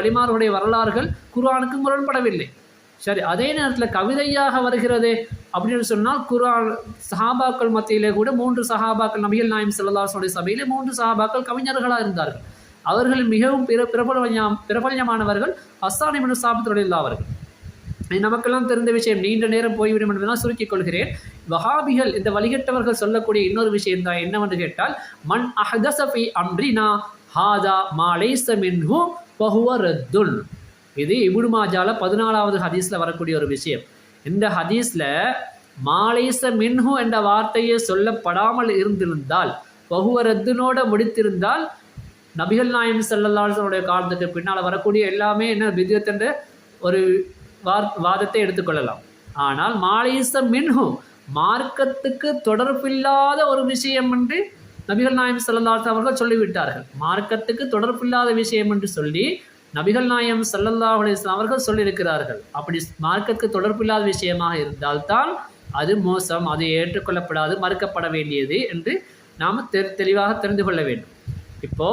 வழிமார்களுடைய வரலாறுகள் குர்ஆனுக்கு முரண்படவில்லை. சரி, அதே நேரத்தில் கவிதையாக வருகிறது அப்படின்னு சொன்னால் குர்ஆன் சஹாபாக்கள் மத்தியிலே கூட 3 சஹாபாக்கள் நபிகள் நாயகம் ஸல்லல்லாஹு அலைஹி வஸல்லம் சபையிலே 3 சஹாபாக்கள் கவிஞர்களாக இருந்தார்கள். அவர்கள் மிகவும் பிரபலமானவர்கள் ஹஸ்ஸான் இப்னு சாபித் ரலியல்லாஹு அவர்கள். நமக்கெல்லாம் தெரிந்த விஷயம், நீண்ட நேரம் போய்விடும் என்பதனால் சுருக்கிக் கொள்கிறேன். வஹாபிகள் இந்த வழிகட்டவர்கள் சொல்லக்கூடிய இன்னொரு விஷயம் தான் என்னவென்று கேட்டால், மன் அஹ்தஸ ஃபீ அம்ரினா ஹாதா மா லைஸ மின்ஹு ஃபஹுவ ரத்துன். இது இப்னு மாஜால 14வது ஹதீஸில் வரக்கூடிய ஒரு விஷயம். இந்த ஹதீஸில் மா லைஸ மின்ஹு என்ற வார்த்தையை சொல்லப்படாமல் இருந்திருந்தால், ஃபஹுவ ரத்துனோட முடித்திருந்தால், நபிகள் நாயகம் ஸல்லல்லாஹு அலைஹி வஸல்லம் காலத்துக்கு பின்னால் வரக்கூடிய எல்லாமே என்ன பித்அத் என்ற ஒரு வாதத்தை எடுத்துக்கொள்ளலாம். ஆனால் மாலைஸ மின்ஹு மார்க்கத்துக்கு தொடர்பில்லாத ஒரு விஷயம் என்று நபிகள் நாயகம் ஸல்லல்லாஹு அலைஹி அவர்கள் சொல்லிவிட்டார்கள். மார்க்கத்துக்கு தொடர்பில்லாத விஷயம் என்று சொல்லி நபிகள் நாயகம் ஸல்லல்லாஹு அலைஹி வஸல்லம் அவர்கள் சொல்லியிருக்கிறார்கள். அப்படி மார்க்கத்துக்கு தொடர்பில்லாத விஷயமாக இருந்தால்தான் அது மோசம், அது ஏற்றுக்கொள்ளப்படாது, மறுக்கப்பட வேண்டியது என்று நாம் தெளிவாக தெரிந்து கொள்ள வேண்டும். இப்போ